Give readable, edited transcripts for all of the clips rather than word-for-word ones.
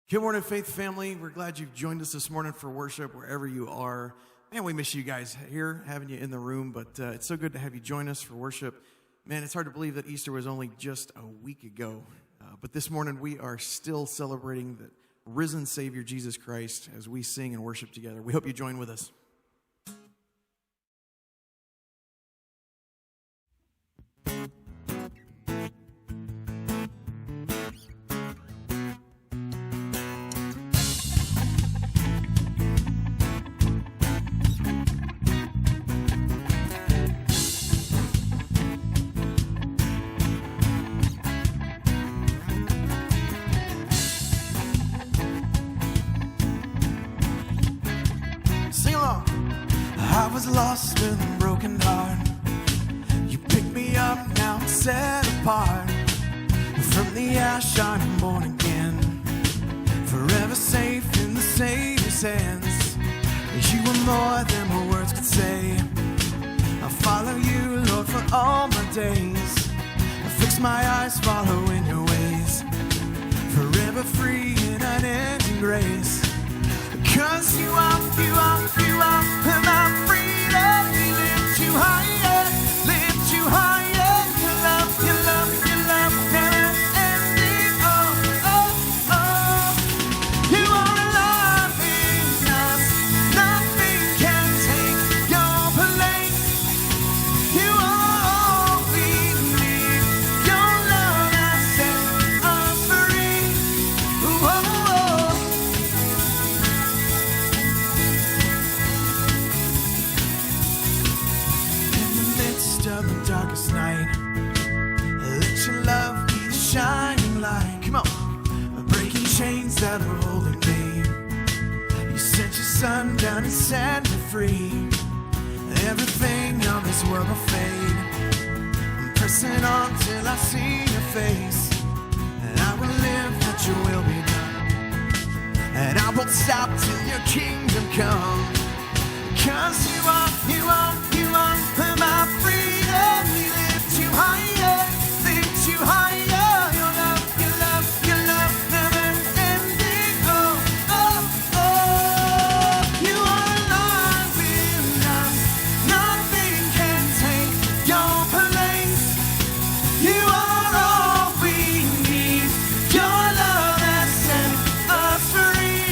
Good morning, Faith family. We're glad you've joined us this morning for worship wherever you are. Man, we miss you guys here, having you in the room, but it's so good to have you join us for worship. Man, it's hard to believe that Easter was only just a week ago, but this morning we are still celebrating the risen Savior, Jesus Christ, as we sing and worship together. We hope you join with us. I was lost with a broken heart. You picked me up, now I'm set apart. From the ash I'm born again, forever safe in the Savior's hands. You were more than my words could say. I'll follow you, Lord, for all my days. I fix my eyes following your ways, forever free in unending grace. Cause you are my freedom. We lift you higher, Your love, never ending. Oh. You are alive in us. Nothing can take your place. You are all we need. Your love has set us free. Of the darkest night, let your love be the shining light. Come on, breaking chains that were holding me. You sent your son down and set me free. Everything of this world will fade. I'm pressing on till I see your face, and I will live that your will be done, and I won't stop till your kingdom come. Cause you are my freedom. We lift you higher, Your love, never ending. Oh. You are alive in us. Nothing can take your place. You are all we need. Your love has set us free.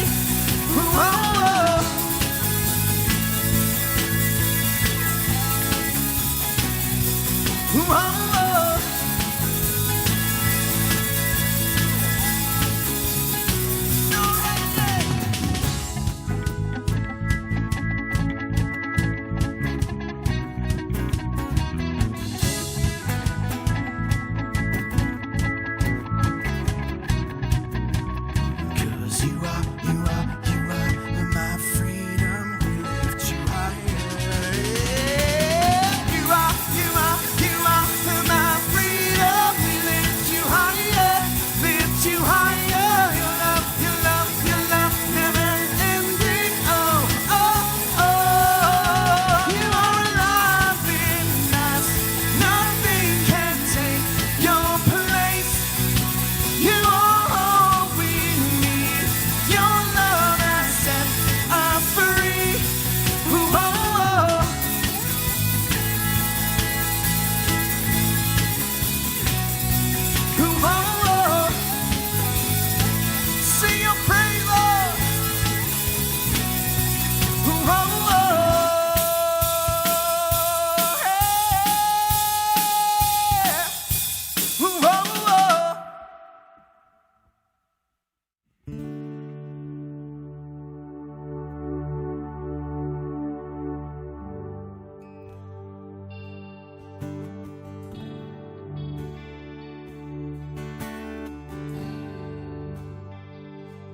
Oh.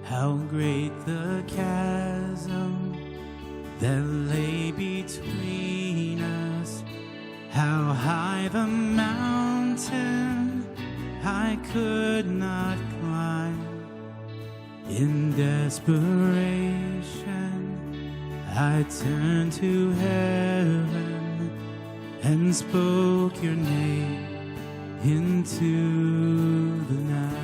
How great the chasm that lay between us, how high the mountain I could not climb. In desperation, I turned to heaven and spoke your name into the night.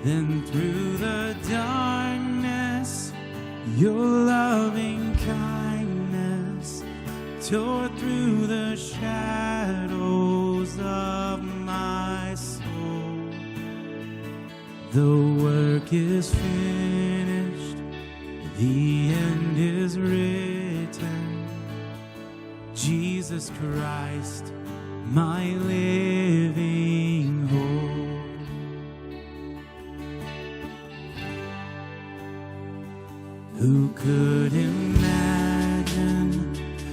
Then through the darkness, your loving kindness tore through the shadows of my soul. The work is finished, the end is written. Jesus Christ, my living hope. Who could imagine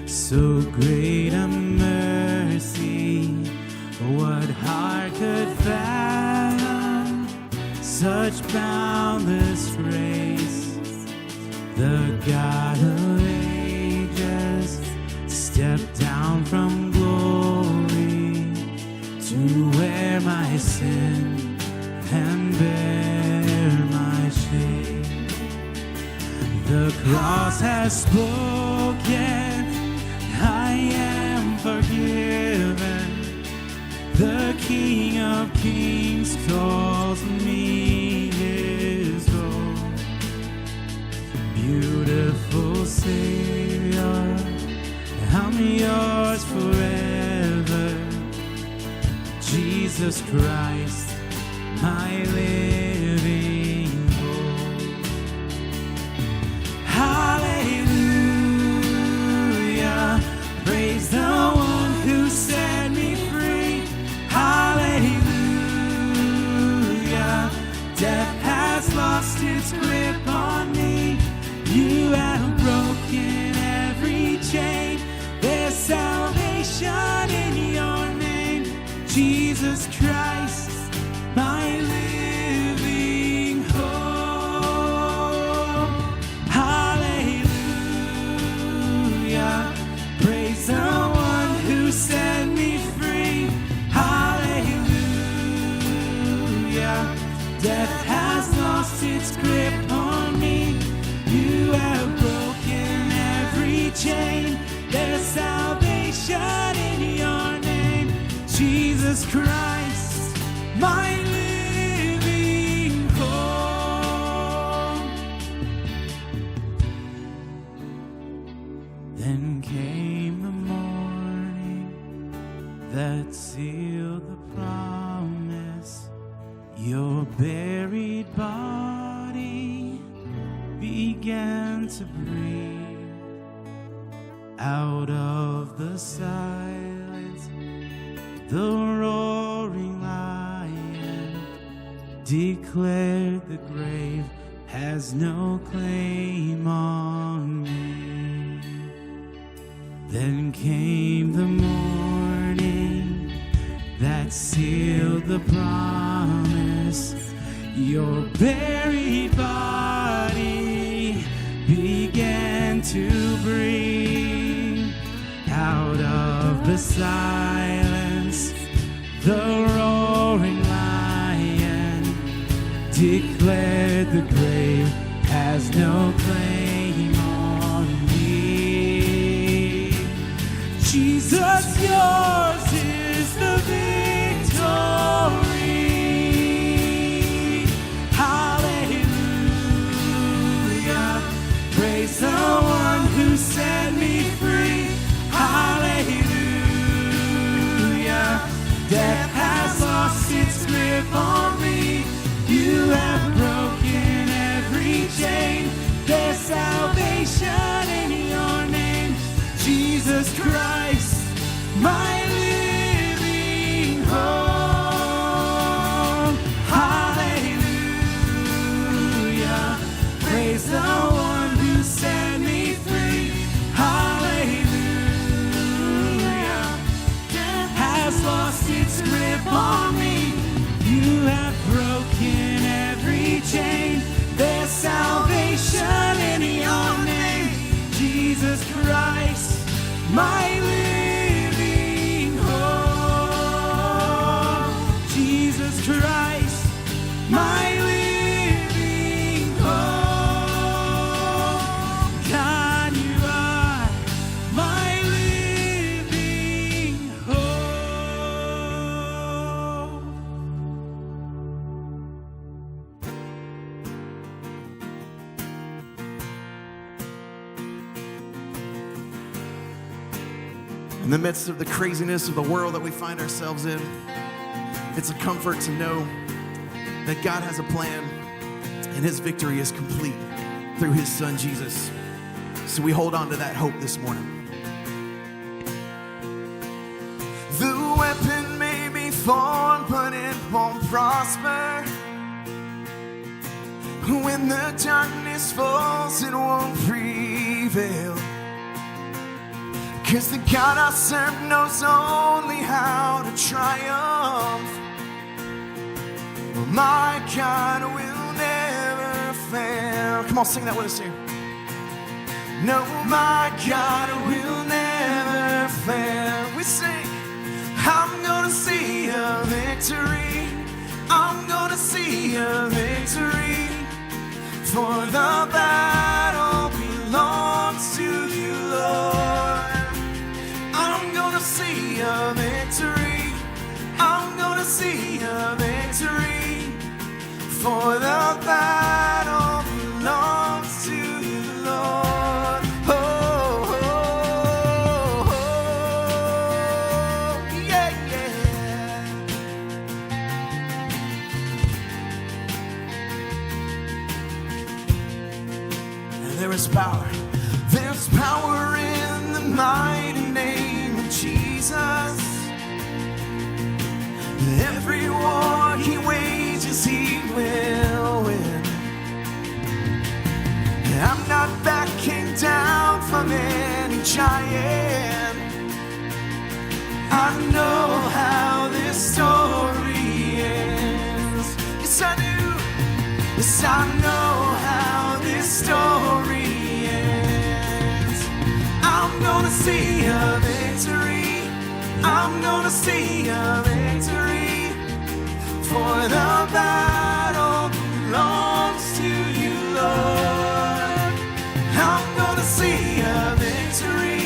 so great a mercy? What heart could fathom such boundless grace? The God of ages stepped down from glory to wear my sin and bear my shame. The cross has spoken, I am forgiven. The King of Kings calls me his own. Beautiful Savior, I'm yours forever. Jesus Christ, my living hope. Hallelujah, praise the one who set me free. Hallelujah, death has lost its grip on me. You have broken every chain. There's salvation in your name, Jesus Christ, my living hope. Hallelujah, praise the one who set me free. Hallelujah, death has lost its grip on me. You have broken every chain. There's salvation in your name, Jesus Christ, my living hope. Then came the morning that sealed the promise. Your buried body began to breathe. Out of the silence, the roaring lion declared the grave has no claim on me. Then came the morning that sealed the promise. Your buried body began to breathe. Out of the silence, the roaring lion declared the grave has no claim on me. Jesus, yours is the victory. Hallelujah, praise the one who set me free. Hallelujah, death has lost its grip on me. You have broken every chain. There's salvation in your name, Jesus Christ, my living hope. Hallelujah, praise the one who set me free. Hallelujah, death has lost its grip In the midst of the craziness of the world that we find ourselves in, it's a comfort to know that God has a plan and his victory is complete through his son, Jesus. So we hold on to that hope this morning. The weapon may be formed, but it won't prosper. When the darkness falls, it won't prevail. 'Cause the God I serve knows only how to triumph. My God will never fail. Come on, sing that with us here. No, my God will never fail. We sing, I'm gonna see a victory. I'm gonna see a victory. For the battle belongs to you, Lord. I'm gonna see a victory. I'm gonna see a victory. For the battle belongs to you, Lord. Oh, oh, oh, yeah, yeah. And there is power. There's power in the mighty name of Jesus. Every war he wages, he will win. I'm not backing down from any giant. I know how this story ends. Yes, I do. Yes, I know how this story ends. I'm gonna see a victory. I'm gonna see a victory. For the battle belongs to you, Lord. I'm gonna see a victory.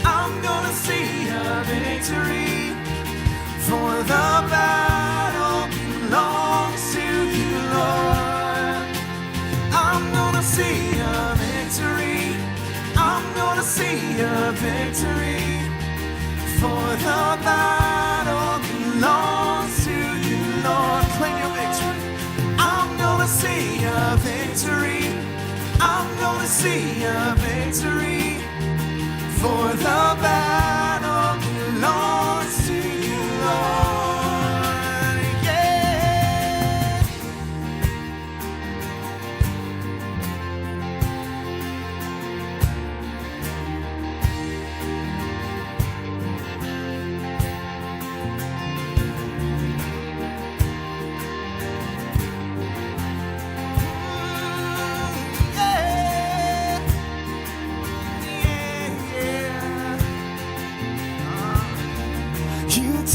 I'm gonna see a victory. For the battle belongs to you, Lord. I'm gonna see a victory. I'm gonna see a victory. For the battle belongs to you, Lord. Claim your victory. I'm gonna see a victory. I'm gonna see a victory. For the battle belongs to you, Lord. Yeah.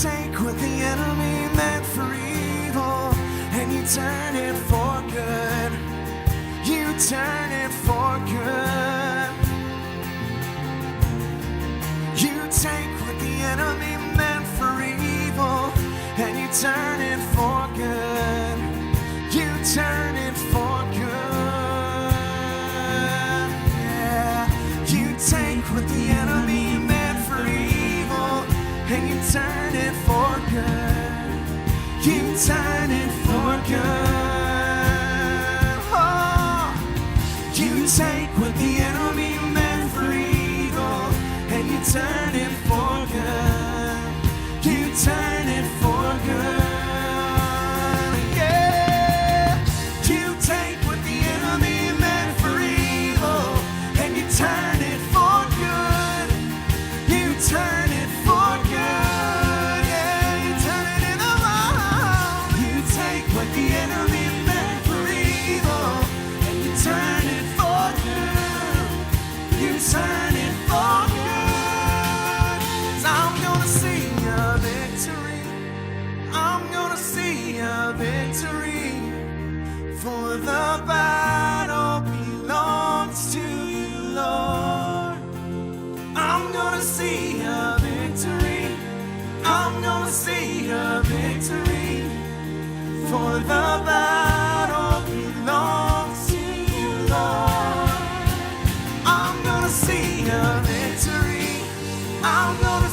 Take what the enemy meant for evil and you turn it for good. You turn it for good. You take what the enemy meant for evil and you turn it for good. You turn it for good. Yeah. You take what the enemy meant for evil and you turn it for good. You turn it for good. Oh, you take what the enemy meant for evil and you turn it for good. You turn it for good. Yeah. You take what the enemy meant for evil and you turn it for good. You turn it for good. Yeah, you turn it in around. You take what the enemy meant for evil and you turn it for good. You turn it for good. 'Cause I'm gonna see a victory. I'm gonna see a victory. For the battle belongs to you, Lord. I'm gonna see a victory. I'm gonna see a victory. For the battle belongs to you, Lord. I'm gonna see a victory. I'm gonna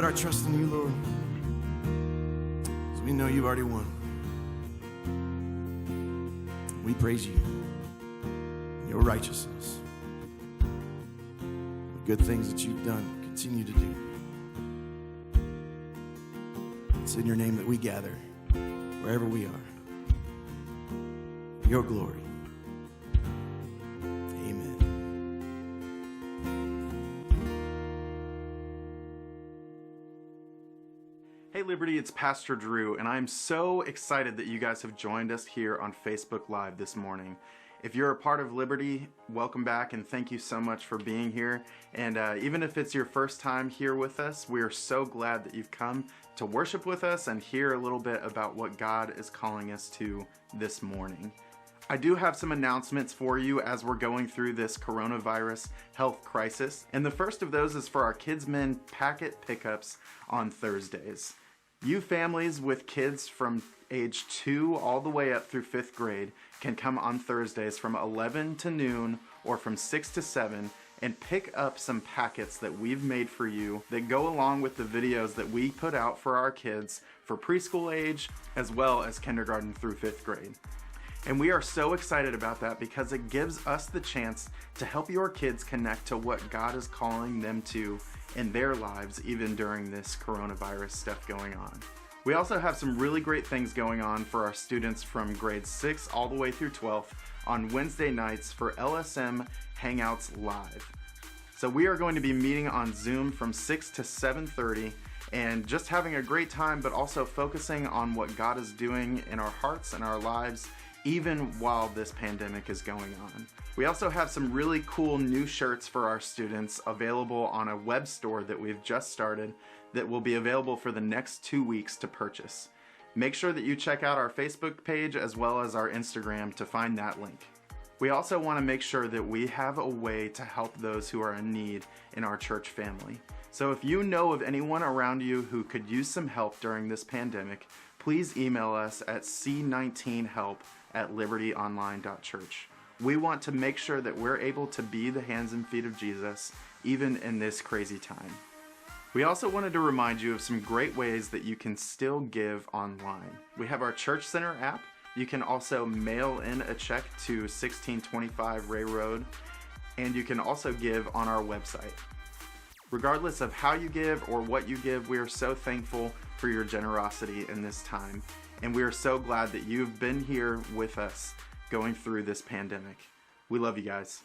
put our trust in you, Lord, because we know you've already won. We praise you, your righteousness, the good things that you've done, continue to do. It's in your name that we gather, wherever we are. Your glory. Amen. Hey Liberty, it's Pastor Drew, and I'm so excited that you guys have joined us here on Facebook Live this morning. If you're a part of Liberty, welcome back and thank you so much for being here. And even if it's your first time here with us, we are so glad that you've come to worship with us and hear a little bit about what God is calling us to this morning. I do have some announcements for you as we're going through this coronavirus health crisis. And the first of those is for our KidsMin packet pickups on Thursdays. You families with kids from age 2 all the way up through 5th grade can come on Thursdays from 11 to noon or from 6 to 7 and pick up some packets that we've made for you that go along with the videos that we put out for our kids for preschool age as well as kindergarten through 5th grade. And we are so excited about that because it gives us the chance to help your kids connect to what God is calling them to in their lives, even during this coronavirus stuff going on. We also have some really great things going on for our students from grade 6 all the way through 12th on Wednesday nights for LSM Hangouts Live. So we are going to be meeting on Zoom from 6 to 7:30 and just having a great time, but also focusing on what God is doing in our hearts and our lives even while this pandemic is going on. We also have some really cool new shirts for our students available on a web store that we've just started that will be available for the next 2 weeks to purchase. Make sure that you check out our Facebook page as well as our Instagram to find that link. We also want to make sure that we have a way to help those who are in need in our church family. So if you know of anyone around you who could use some help during this pandemic, please email us at c19help@libertyonline.church. We want to make sure that we're able to be the hands and feet of Jesus even in this crazy time. We also wanted to remind you of some great ways that you can still give online. We have our Church Center app. You can also mail in a check to 1625 Ray Road, and you can also give on our website. Regardless of how you give or what you give, we are so thankful for your generosity in this time, and we are so glad that you've been here with us going through this pandemic. We love you guys.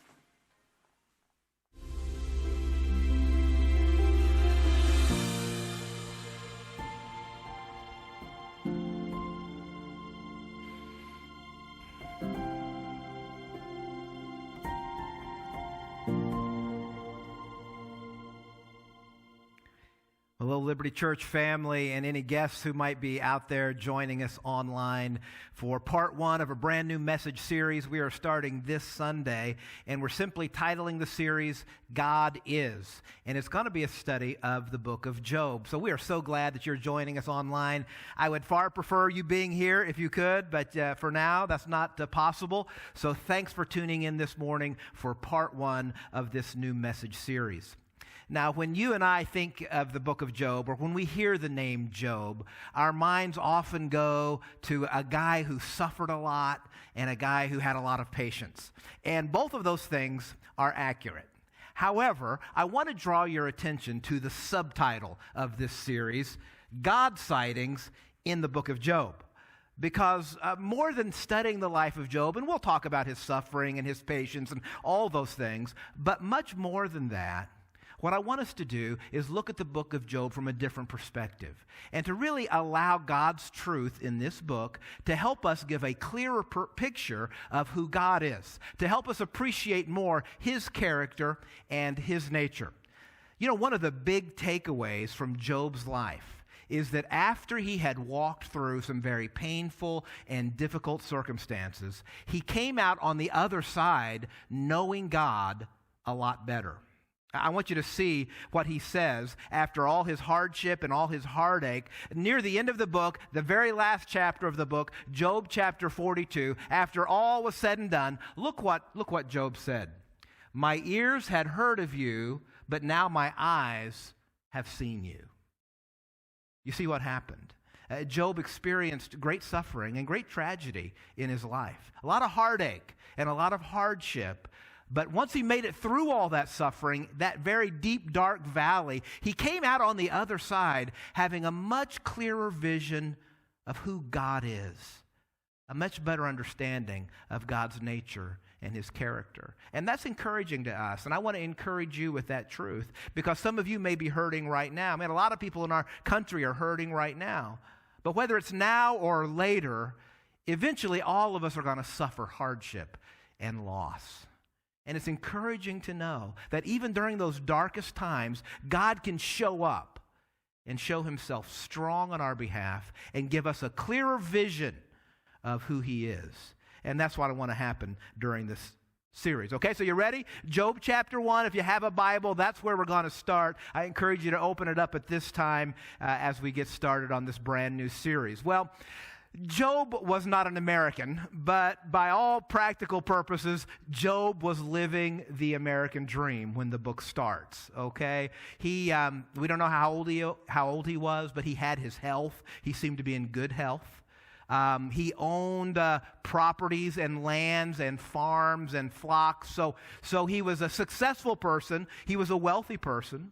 Hello, Liberty Church family, and any guests who might be out there joining us online for part 1 of a brand new message series we are starting this Sunday, and we're simply titling the series, God Is, and it's going to be a study of the book of Job. So we are so glad that you're joining us online. I would far prefer you being here if you could, but for now, that's not possible. So thanks for tuning in this morning for part 1 of this new message series. Now, when you and I think of the book of Job, or when we hear the name Job, our minds often go to a guy who suffered a lot and a guy who had a lot of patience. And both of those things are accurate. However, I want to draw your attention to the subtitle of this series, God Sightings in the book of Job. Because more than studying the life of Job, and we'll talk about his suffering and his patience and all those things, but much more than that, what I want us to do is look at the book of Job from a different perspective and to really allow God's truth in this book to help us give a clearer picture of who God is, to help us appreciate more his character and his nature. You know, one of the big takeaways from Job's life is that after he had walked through some very painful and difficult circumstances, he came out on the other side knowing God a lot better. I want you to see what he says after all his hardship and all his heartache. Near the end of the book, the very last chapter of the book, Job chapter 42, after all was said and done, look what Job said. My ears had heard of you, but now my eyes have seen you. You see what happened? Job experienced great suffering and great tragedy in his life. A lot of heartache and a lot of hardship. But once he made it through all that suffering, that very deep, dark valley, he came out on the other side having a much clearer vision of who God is, a much better understanding of God's nature and his character. And that's encouraging to us. And I want to encourage you with that truth, because some of you may be hurting right now. I mean, a lot of people in our country are hurting right now. But whether it's now or later, eventually all of us are going to suffer hardship and loss. And it's encouraging to know that even during those darkest times, God can show up and show himself strong on our behalf and give us a clearer vision of who he is. And that's what I want to happen during this series. Okay, so you ready? Job chapter 1. If you have a Bible, that's where we're going to start. I encourage you to open it up at this time as we get started on this brand new series. Well, Job was not an American, but by all practical purposes, Job was living the American dream when the book starts, okay? We don't know how old he was, but he had his health. He seemed to be in good health. He owned properties and lands and farms and flocks, so he was a successful person. He was a wealthy person.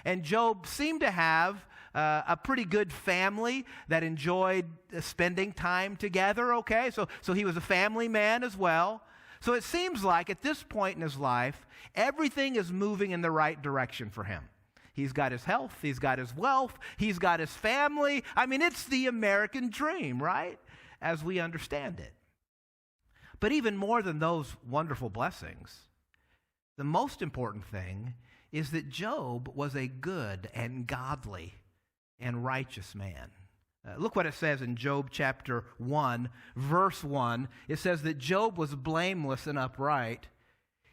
And Job seemed to have a pretty good family that enjoyed spending time together, okay? So he was a family man as well. So it seems like at this point in his life, everything is moving in the right direction for him. He's got his health, he's got his wealth, he's got his family. I mean, it's the American dream, right? As we understand it. But even more than those wonderful blessings, the most important thing is that Job was a good and godly and righteous man. Look what it says in Job chapter 1, verse 1. It says that Job was blameless and upright.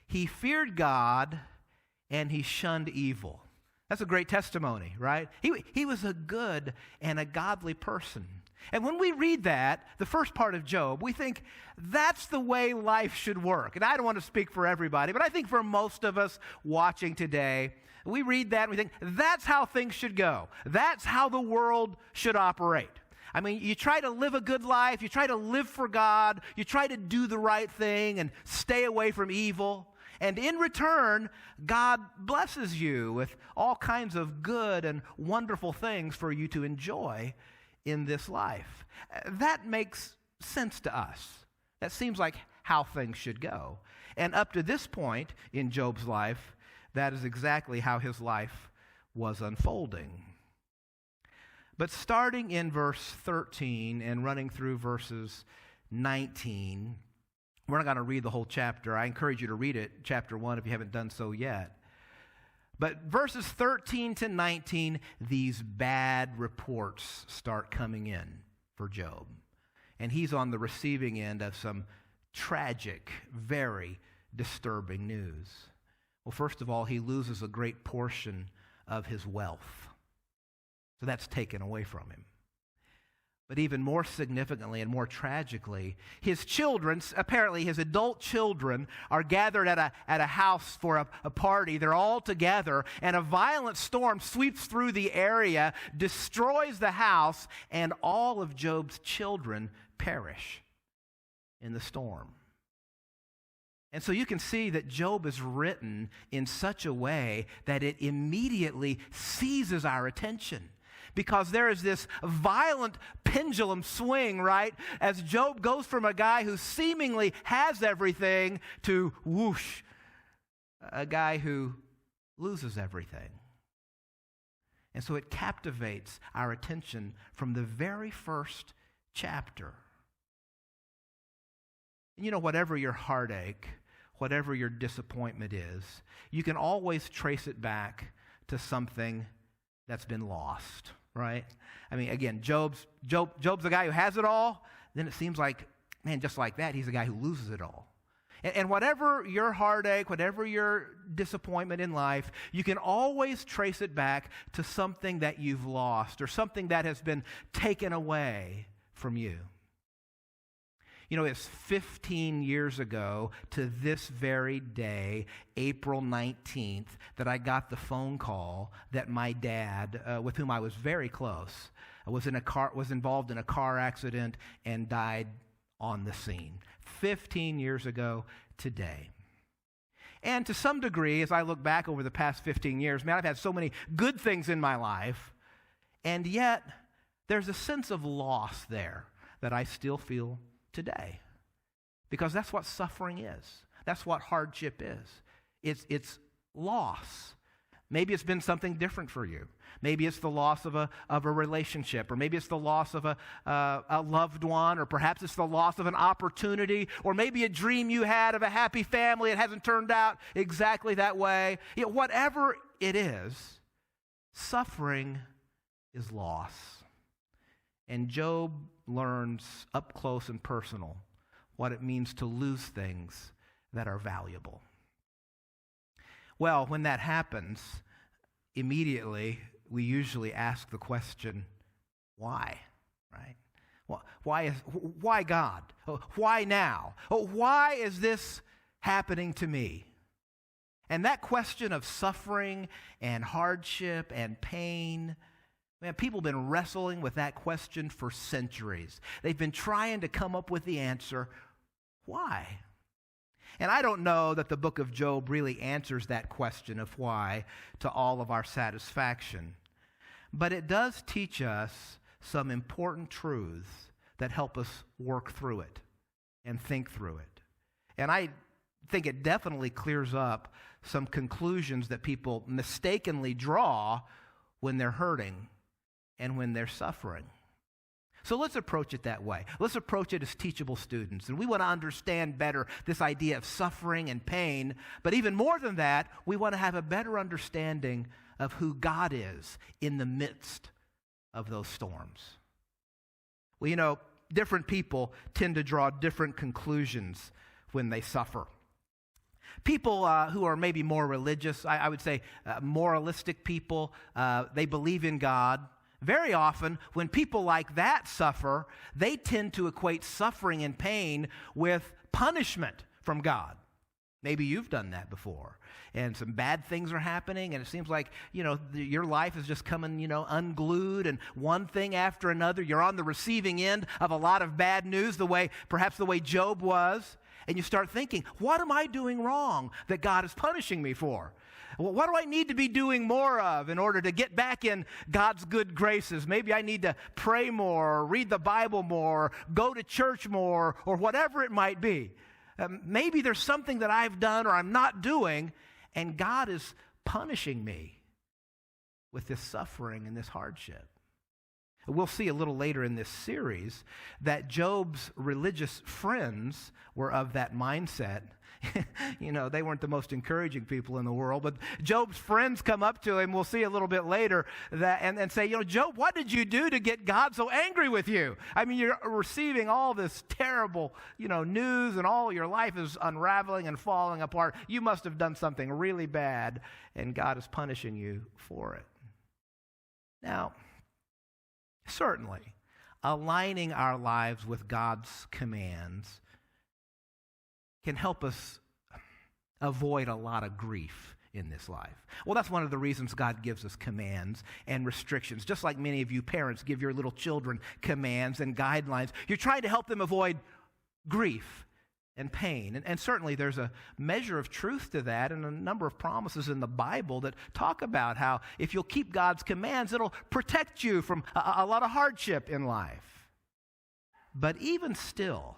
He feared God and he shunned evil. That's a great testimony, right? He was a good and a godly person. And when we read that, the first part of Job, we think that's the way life should work. And I don't want to speak for everybody, but I think for most of us watching today, we read that and we think that's how things should go. That's how the world should operate. I mean, you try to live a good life, you try to live for God, you try to do the right thing and stay away from evil. And in return, God blesses you with all kinds of good and wonderful things for you to enjoy in this life. That makes sense to us. That seems like how things should go. And up to this point in Job's life, that is exactly how his life was unfolding. But starting in verse 13 and running through verses 19, we're not going to read the whole chapter. I encourage you to read it, chapter 1, if you haven't done so yet. But verses 13 to 19, these bad reports start coming in for Job. And he's on the receiving end of some tragic, very disturbing news. Well, first of all, he loses a great portion of his wealth. So that's taken away from him. But even more significantly and more tragically, his children, apparently his adult children, are gathered at a house for a party. They're all together, and a violent storm sweeps through the area, destroys the house, and all of Job's children perish in the storm. And so you can see that Job is written in such a way that it immediately seizes our attention. Because there is this violent pendulum swing, right? As Job goes from a guy who seemingly has everything to whoosh, a guy who loses everything. And so it captivates our attention from the very first chapter. And you know, whatever your heartache, whatever your disappointment is, you can always trace it back to something that's been lost. Right? I mean, again, Job's the guy who has it all. Then it seems like, man, just like that, he's the guy who loses it all. And whatever your heartache, whatever your disappointment in life, you can always trace it back to something that you've lost or something that has been taken away from you. You know, it's 15 years ago to this very day, April 19th, that I got the phone call that my dad, with whom I was very close, was involved in a car accident and died on the scene. 15 years ago today. And to some degree, as I look back over the past 15 years, man, I've had so many good things in my life, and yet there's a sense of loss there that I still feel today. Because that's what suffering is. That's what hardship is. It's loss. Maybe it's been something different for you. Maybe it's the loss of a relationship, or maybe it's the loss of a loved one, or perhaps it's the loss of an opportunity, or maybe a dream you had of a happy family. It hasn't turned out exactly that way. You know, whatever it is, suffering is loss. And Job learns up close and personal what it means to lose things that are valuable. Well, when that happens, immediately we usually ask the question, why? Right? Why God? Why now? Why is this happening to me? And that question of suffering and hardship and pain, man, people have been wrestling with that question for centuries. They've been trying to come up with the answer, why? And I don't know that the book of Job really answers that question of why to all of our satisfaction. But it does teach us some important truths that help us work through it and think through it. And I think it definitely clears up some conclusions that people mistakenly draw when they're hurting and when they're suffering. So let's approach it that way. Let's approach it as teachable students. And we want to understand better this idea of suffering and pain. But even more than that, we want to have a better understanding of who God is in the midst of those storms. Well, you know, different people tend to draw different conclusions when they suffer. People who are maybe more religious, I would say moralistic people, they believe in God. Very often, when people like that suffer, they tend to equate suffering and pain with punishment from God. Maybe you've done that before, and some bad things are happening, and it seems like, you know, your life is just coming, you know, unglued, and one thing after another. You're on the receiving end of a lot of bad news, perhaps the way Job was, and you start thinking, what am I doing wrong that God is punishing me for? Well, what do I need to be doing more of in order to get back in God's good graces? Maybe I need to pray more, or read the Bible more, or go to church more, or whatever it might be. Maybe there's something that I've done or I'm not doing, and God is punishing me with this suffering and this hardship. We'll see a little later in this series that Job's religious friends were of that mindset. You know, they weren't the most encouraging people in the world, but Job's friends come up to him, we'll see a little bit later, and say, you know, Job, what did you do to get God so angry with you? I mean, you're receiving all this terrible, you know, news, and all your life is unraveling and falling apart. You must have done something really bad, and God is punishing you for it. Now, certainly, aligning our lives with God's commands can help us avoid a lot of grief in this life. Well, that's one of the reasons God gives us commands and restrictions. Just like many of you parents give your little children commands and guidelines, you're trying to help them avoid grief and pain. And certainly there's a measure of truth to that, and a number of promises in the Bible that talk about how if you'll keep God's commands, it'll protect you from a lot of hardship in life. But even still,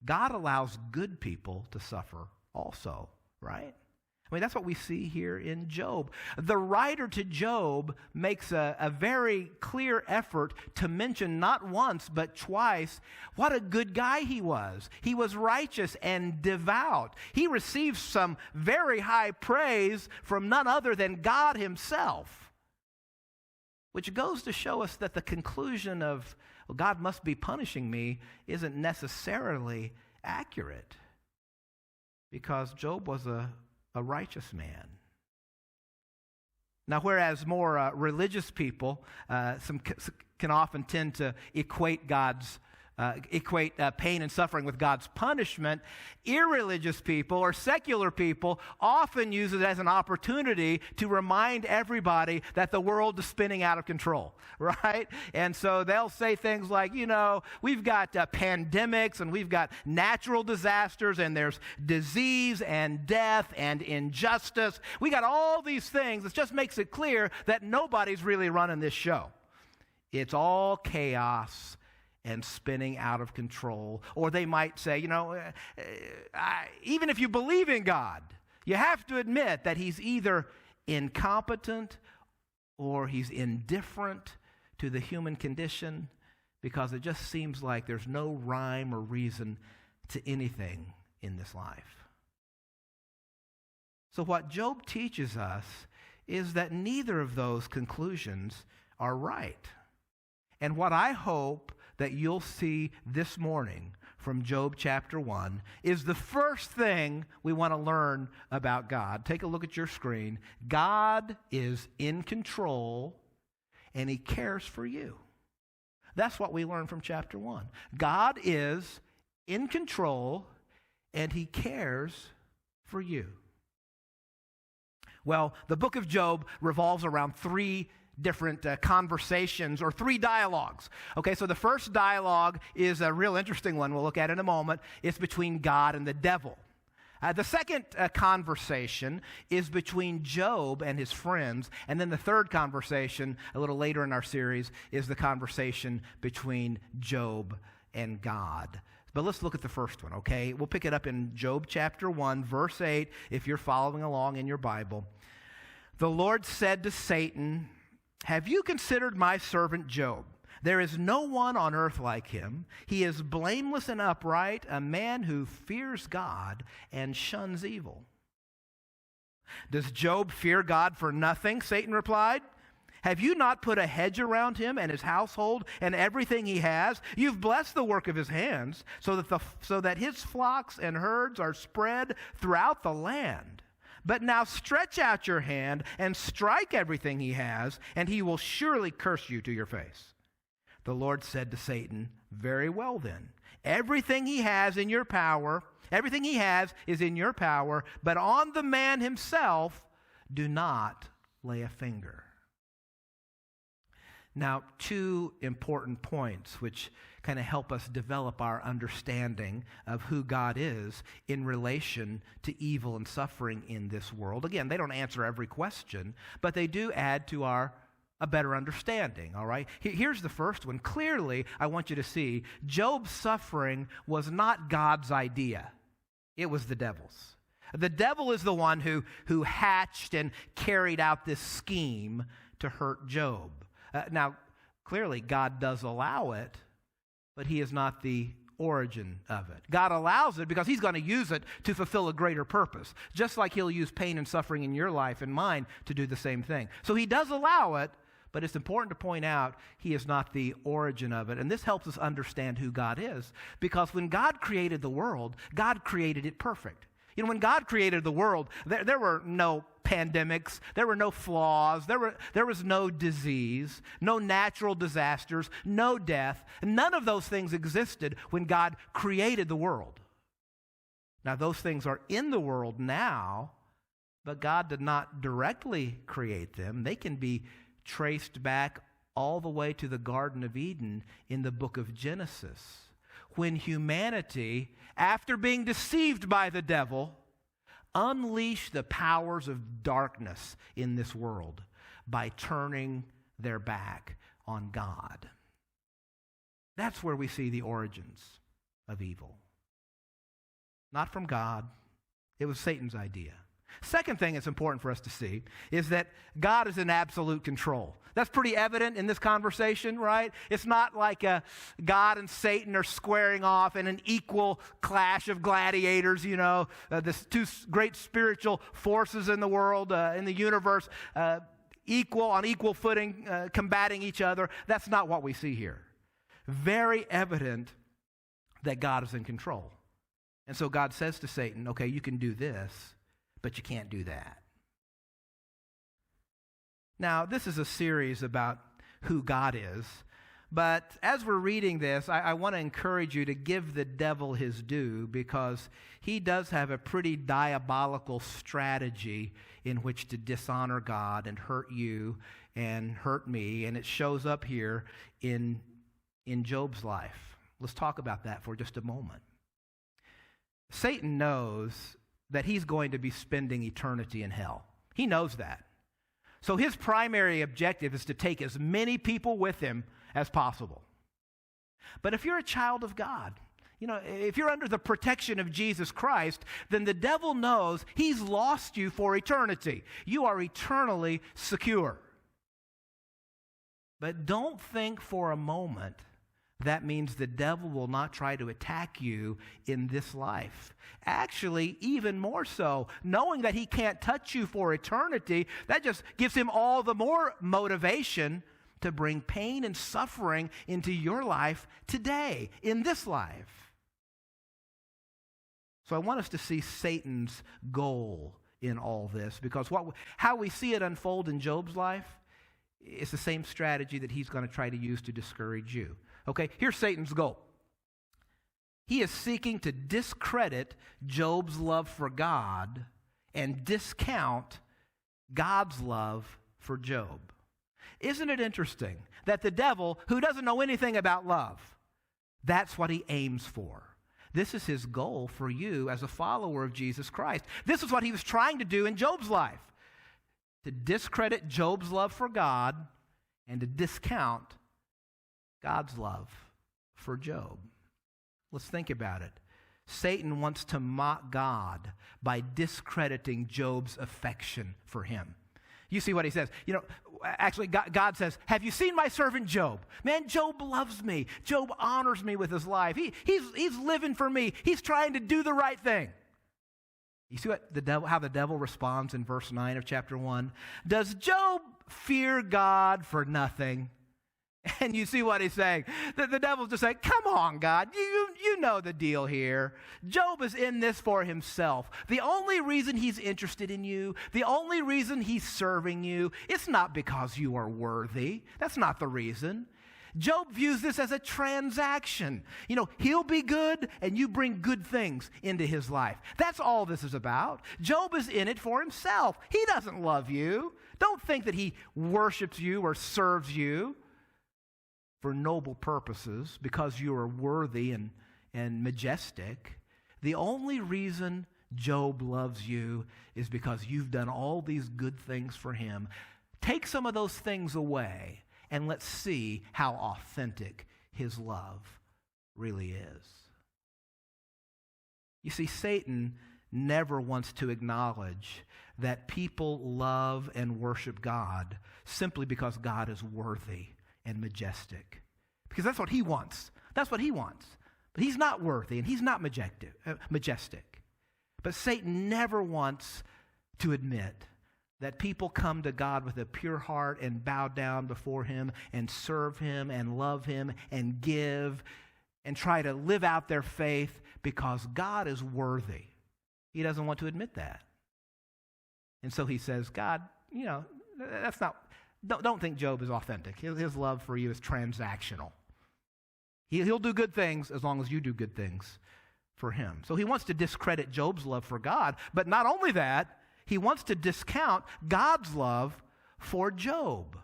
God allows good people to suffer also, right? I mean, that's what we see here in Job. The writer to Job makes a very clear effort to mention not once but twice what a good guy he was. He was righteous and devout. He received some very high praise from none other than God himself, which goes to show us that the conclusion of, well, God must be punishing me, isn't necessarily accurate, because Job was a righteous man. Now, whereas more religious people can often tend to equate God's equate pain and suffering with God's punishment, irreligious people or secular people often use it as an opportunity to remind everybody that the world is spinning out of control, right? And so they'll say things like, we've got pandemics and we've got natural disasters and there's disease and death and injustice. We got all these things. It just makes it clear that nobody's really running this show. It's all chaos and spinning out of control. Or they might say, even if you believe in God, you have to admit that he's either incompetent or he's indifferent to the human condition, because it just seems like there's no rhyme or reason to anything in this life. So what Job teaches us is that neither of those conclusions are right. And what I hope that you'll see this morning from Job chapter 1 is the first thing we want to learn about God. Take a look at your screen. God is in control and he cares for you. That's what we learn from chapter 1. God is in control and he cares for you. Well, the book of Job revolves around three different conversations or three dialogues. Okay, so the first dialogue is a real interesting one we'll look at in a moment. It's between God and the devil. The second conversation is between Job and his friends. And then the third conversation, a little later in our series, is the conversation between Job and God. But let's look at the first one, okay? We'll pick it up in Job chapter 1, verse 8, if you're following along in your Bible. The Lord said to Satan, "Have you considered my servant Job? There is no one on earth like him. He is blameless and upright, a man who fears God and shuns evil." "Does Job fear God for nothing?" Satan replied. "Have you not put a hedge around him and his household and everything he has? You've blessed the work of his hands, so that his flocks and herds are spread throughout the land. But now stretch out your hand and strike everything he has, and he will surely curse you to your face." The Lord said to Satan, "Very well then. Everything he has is in your power, but on the man himself do not lay a finger." Now, two important points which kind of help us develop our understanding of who God is in relation to evil and suffering in this world. Again, they don't answer every question, but they do add to a better understanding, all right? Here's the first one. Clearly, I want you to see, Job's suffering was not God's idea. It was the devil's. The devil is the one who hatched and carried out this scheme to hurt Job. Now, clearly, God does allow it, but he is not the origin of it. God allows it because he's going to use it to fulfill a greater purpose, just like he'll use pain and suffering in your life and mine to do the same thing. So he does allow it, but it's important to point out he is not the origin of it. And this helps us understand who God is, because when God created the world, God created it perfect. When God created the world, there were no pandemics, there were no flaws, there was no disease, no natural disasters, no death. None of those things existed when God created the world. Now, those things are in the world now, but God did not directly create them. They can be traced back all the way to the Garden of Eden in the book of Genesis, when humanity, after being deceived by the devil, unleashed the powers of darkness in this world by turning their back on God. That's where we see the origins of evil. Not from God. It was Satan's idea. Second thing that's important for us to see is that God is in absolute control. That's pretty evident in this conversation, right? It's not like God and Satan are squaring off in an equal clash of gladiators, the two great spiritual forces in the world, in the universe, on equal footing, combating each other. That's not what we see here. Very evident that God is in control. And so God says to Satan, okay, you can do this, but you can't do that. Now, this is a series about who God is, But as we're reading this, I want to encourage you to give the devil his due, because he does have a pretty diabolical strategy in which to dishonor God and hurt you and hurt me, and it shows up here in Job's life. Let's talk about that for just a moment. Satan knows that he's going to be spending eternity in hell. He knows that. So his primary objective is to take as many people with him as possible. But if you're a child of God, if you're under the protection of Jesus Christ, then the devil knows he's lost you for eternity. You are eternally secure. But don't think for a moment that means the devil will not try to attack you in this life. Actually, even more so, knowing that he can't touch you for eternity, that just gives him all the more motivation to bring pain and suffering into your life today, in this life. So I want us to see Satan's goal in all this, because how we see it unfold in Job's life is the same strategy that he's going to try to use to discourage you. Okay, here's Satan's goal. He is seeking to discredit Job's love for God and discount God's love for Job. Isn't it interesting that the devil, who doesn't know anything about love, that's what he aims for? This is his goal for you as a follower of Jesus Christ. This is what he was trying to do in Job's life, to discredit Job's love for God and to discount God's love for Job. Let's think about it. Satan wants to mock God by discrediting Job's affection for him. You see what he says. Actually, God says, have you seen my servant Job? Man, Job loves me. Job honors me with his life. He's living for me. He's trying to do the right thing. You see how the devil responds in verse 9 of chapter 1? Does Job fear God for nothing? And you see what he's saying. The devil's just saying, come on, God, you know the deal here. Job is in this for himself. The only reason he's interested in you, the only reason he's serving you, it's not because you are worthy. That's not the reason. Job views this as a transaction. He'll be good and you bring good things into his life. That's all this is about. Job is in it for himself. He doesn't love you. Don't think that he worships you or serves you for noble purposes because you are worthy and majestic. The only reason Job loves you is because you've done all these good things for him. Take some of those things away, and let's see how authentic his love really is. You see, Satan never wants to acknowledge that people love and worship God simply because God is worthy and majestic. Because that's what he wants. That's what he wants. But he's not worthy and he's not majestic. But Satan never wants to admit that people come to God with a pure heart and bow down before him and serve him and love him and give and try to live out their faith because God is worthy. He doesn't want to admit that. And so he says, God, that's not... Don't think Job is authentic. His love for you is transactional. He'll do good things as long as you do good things for him. So he wants to discredit Job's love for God, but not only that, he wants to discount God's love for Job.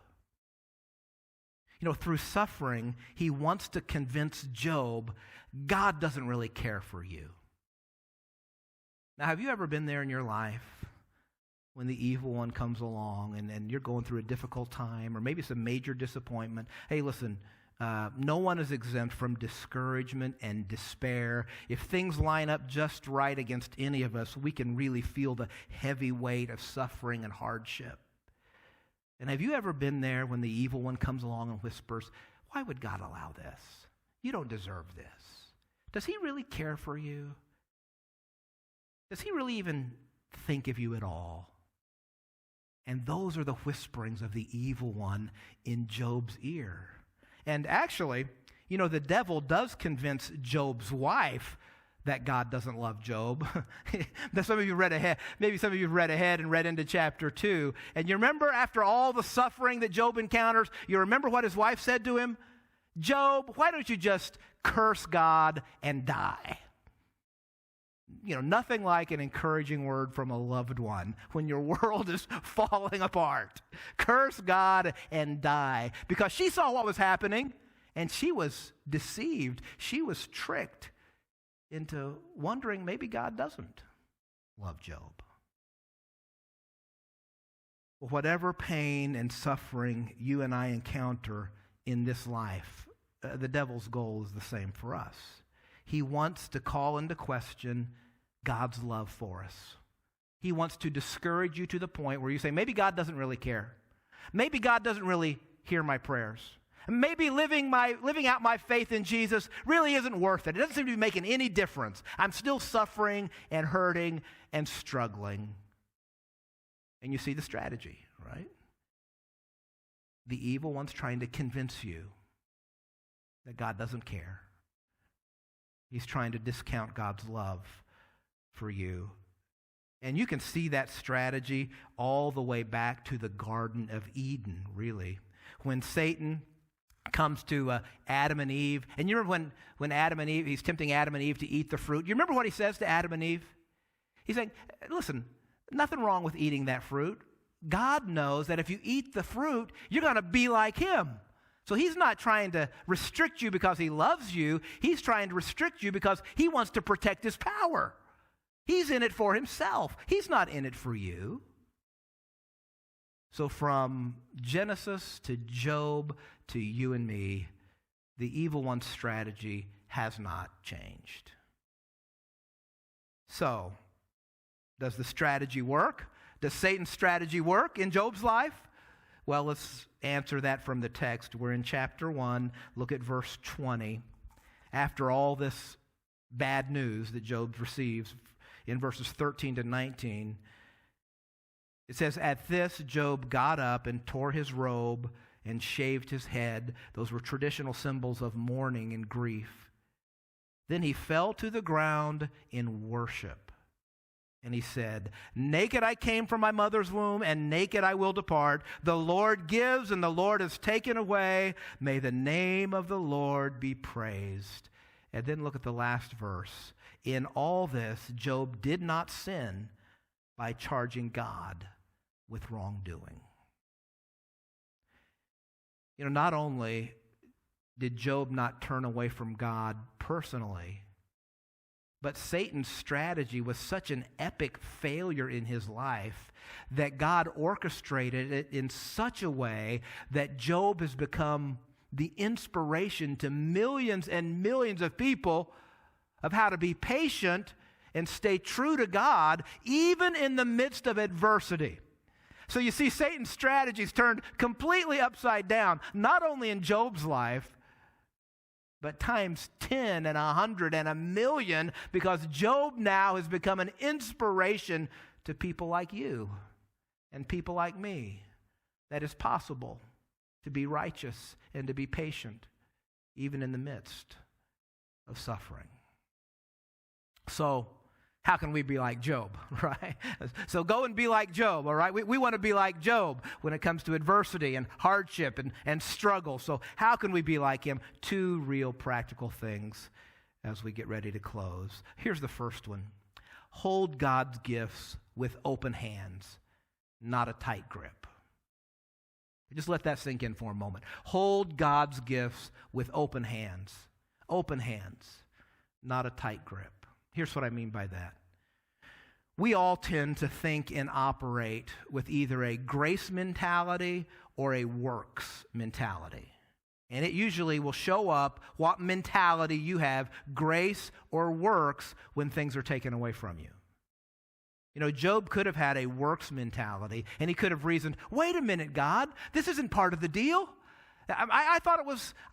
Through suffering, he wants to convince Job God doesn't really care for you. Now, have you ever been there in your life when the evil one comes along and you're going through a difficult time or maybe it's a major disappointment? Hey, listen, no one is exempt from discouragement and despair. If things line up just right against any of us, we can really feel the heavy weight of suffering and hardship. And have you ever been there when the evil one comes along and whispers, why would God allow this? You don't deserve this. Does he really care for you? Does he really even think of you at all? And those are the whisperings of the evil one in Job's ear. And actually, the devil does convince Job's wife that God doesn't love Job. Some of you read ahead. Maybe some of you read ahead and read into chapter 2. And you remember after all the suffering that Job encounters, you remember what his wife said to him? Job, why don't you just curse God and die? Nothing like an encouraging word from a loved one when your world is falling apart. Curse God and die. Because she saw what was happening, and she was deceived. She was tricked into wondering maybe God doesn't love Job. Whatever pain and suffering you and I encounter in this life, the devil's goal is the same for us. He wants to call into question God's love for us. He wants to discourage you to the point where you say, maybe God doesn't really care. Maybe God doesn't really hear my prayers. Maybe living out my faith in Jesus really isn't worth it. It doesn't seem to be making any difference. I'm still suffering and hurting and struggling. And you see the strategy, right? The evil one's trying to convince you that God doesn't care. He's trying to discount God's love for you. And you can see that strategy all the way back to the Garden of Eden, really. When Satan comes to Adam and Eve, and you remember when Adam and Eve, he's tempting Adam and Eve to eat the fruit. You remember what he says to Adam and Eve? He's saying, listen, nothing wrong with eating that fruit. God knows that if you eat the fruit, you're going to be like him. So he's not trying to restrict you because he loves you. He's trying to restrict you because he wants to protect his power. He's in it for himself. He's not in it for you. So from Genesis to Job to you and me, the evil one's strategy has not changed. So, does the strategy work? Does Satan's strategy work in Job's life? Well, let's answer that from the text. We're in chapter 1. Look at verse 20. After all this bad news that Job receives in verses 13 to 19, it says, "At this Job got up and tore his robe and shaved his head." Those were traditional symbols of mourning and grief. "Then he fell to the ground in worship. And he said, 'Naked I came from my mother's womb, and naked I will depart. The Lord gives, and the Lord has taken away. May the name of the Lord be praised.'" And then look at the last verse. "In all this, Job did not sin by charging God with wrongdoing." Not only did Job not turn away from God personally, but Satan's strategy was such an epic failure in his life that God orchestrated it in such a way that Job has become the inspiration to millions and millions of people of how to be patient and stay true to God even in the midst of adversity. So you see, Satan's strategies turned completely upside down, not only in Job's life, but times 10 and 100 and 1,000,000, because Job now has become an inspiration to people like you and people like me, that it's possible to be righteous and to be patient even in the midst of suffering. So, how can we be like Job, right? So go and be like Job, all right? We want to be like Job when it comes to adversity and hardship and struggle. So how can we be like him? 2 real practical things as we get ready to close. Here's the first one. Hold God's gifts with open hands, not a tight grip. Just let that sink in for a moment. Hold God's gifts with open hands, not a tight grip. Here's what I mean by that. We all tend to think and operate with either a grace mentality or a works mentality. And it usually will show up what mentality you have, grace or works, when things are taken away from you. Job could have had a works mentality, and he could have reasoned, wait a minute, God, this isn't part of the deal. I thought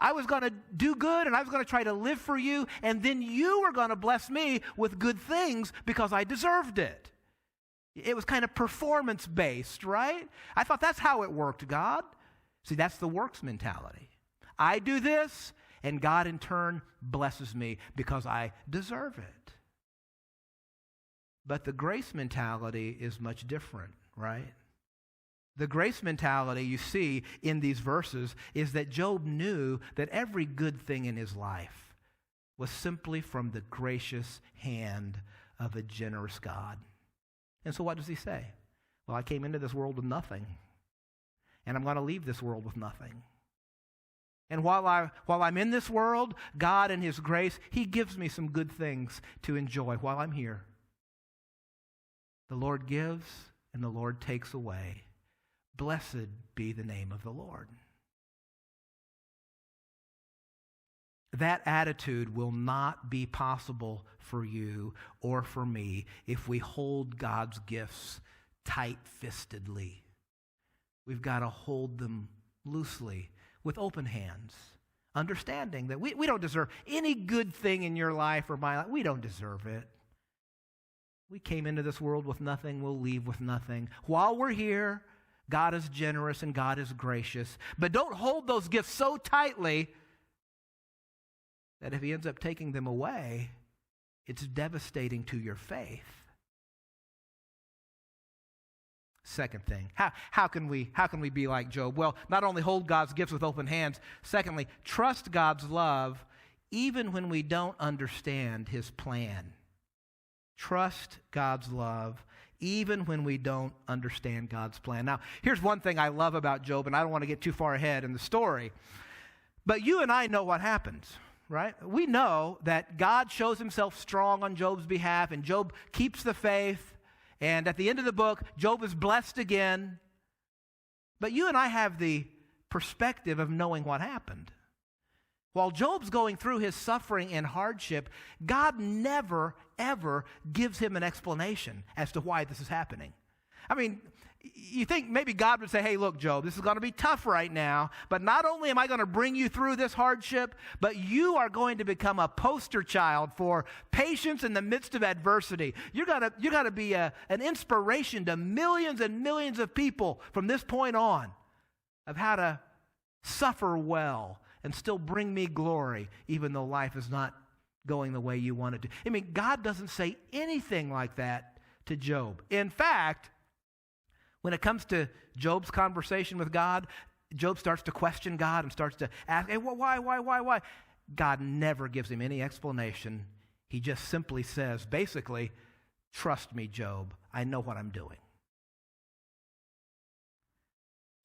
I was going to do good, and I was going to try to live for you, and then you were going to bless me with good things because I deserved it. It was kind of performance-based, right? I thought that's how it worked, God. See, that's the works mentality. I do this, and God in turn blesses me because I deserve it. But the grace mentality is much different, right? The grace mentality you see in these verses is that Job knew that every good thing in his life was simply from the gracious hand of a generous God. And so what does he say? Well, I came into this world with nothing, and I'm going to leave this world with nothing. And while I'm in this world, God in his grace, he gives me some good things to enjoy while I'm here. The Lord gives and the Lord takes away. Blessed be the name of the Lord. That attitude will not be possible for you or for me if we hold God's gifts tight-fistedly. We've got to hold them loosely with open hands, understanding that we don't deserve any good thing in your life or my life. We don't deserve it. We came into this world with nothing. We'll leave with nothing. While we're here, God is generous and God is gracious. But don't hold those gifts so tightly that if he ends up taking them away, it's devastating to your faith. Second thing, how can we be like Job? Well, not only hold God's gifts with open hands, secondly, trust God's love even when we don't understand his plan. Trust God's love even when we don't understand God's plan. Now, here's one thing I love about Job, and I don't want to get too far ahead in the story, but you and I know what happens, right? We know that God shows himself strong on Job's behalf, and Job keeps the faith. And at the end of the book, Job is blessed again. But you and I have the perspective of knowing what happened. While Job's going through his suffering and hardship, God never, ever gives him an explanation as to why this is happening. I mean, you think maybe God would say, hey, look, Job, this is going to be tough right now, but not only am I going to bring you through this hardship, but you are going to become a poster child for patience in the midst of adversity. You're going to be an inspiration to millions and millions of people from this point on of how to suffer well and still bring me glory, even though life is not going the way you want it to. I mean, God doesn't say anything like that to Job. In fact, when it comes to Job's conversation with God, Job starts to question God and starts to ask, hey, why? God never gives him any explanation. He just simply says, basically, trust me, Job. I know what I'm doing.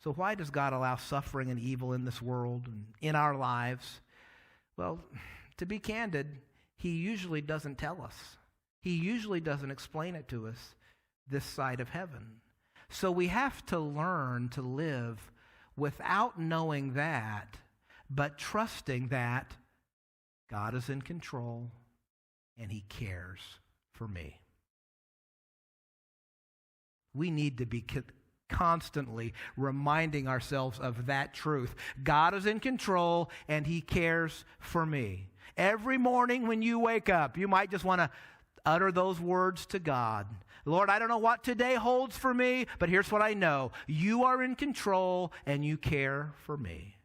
So why does God allow suffering and evil in this world and in our lives? Well, to be candid, he usually doesn't tell us. He usually doesn't explain it to us this side of heaven. So we have to learn to live without knowing that, but trusting that God is in control and he cares for me. We need to be constantly reminding ourselves of that truth. God is in control and he cares for me. Every morning when you wake up, you might just want to utter those words to God. Lord, I don't know what today holds for me, but here's what I know. You are in control and you care for me.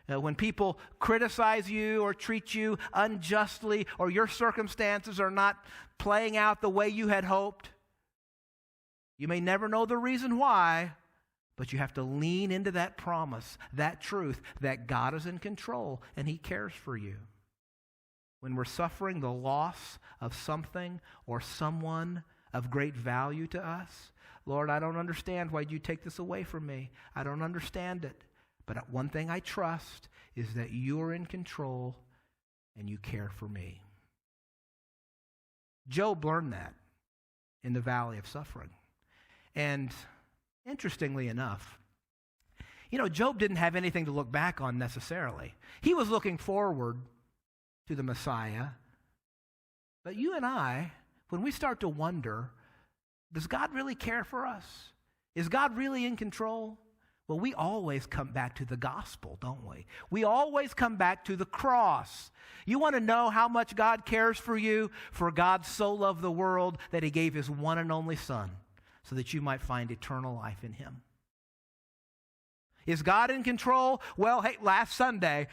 When people criticize you or treat you unjustly or your circumstances are not playing out the way you had hoped, you may never know the reason why, but you have to lean into that promise, that truth, that God is in control and he cares for you. When we're suffering the loss of something or someone of great value to us, Lord, I don't understand why you take this away from me. I don't understand it. But one thing I trust is that you're in control and you care for me. Job learned that in the valley of suffering. And interestingly enough, Job didn't have anything to look back on necessarily. He was looking forward to the Messiah. But you and I, when we start to wonder, does God really care for us? Is God really in control? Well, we always come back to the gospel, don't we? We always come back to the cross. You want to know how much God cares for you? For God so loved the world that he gave his one and only Son so that you might find eternal life in him. Is God in control? Well, hey, last Sunday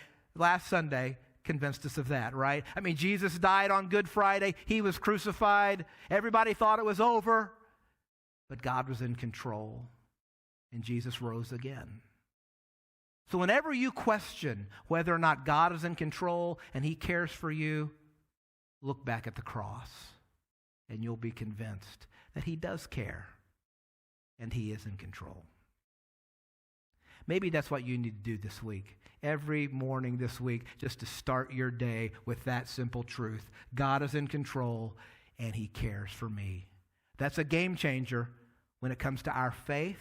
convinced us of that, right? I mean, Jesus died on Good Friday. He was crucified. Everybody thought it was over, but God was in control. and Jesus rose again. So whenever you question whether or not God is in control and he cares for you, look back at the cross and you'll be convinced that he does care and he is in control. Maybe that's what you need to do this week. Every morning this week, just to start your day with that simple truth. God is in control and he cares for me. That's a game changer when it comes to our faith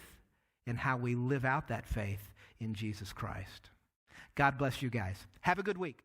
and how we live out that faith in Jesus Christ. God bless you guys. Have a good week.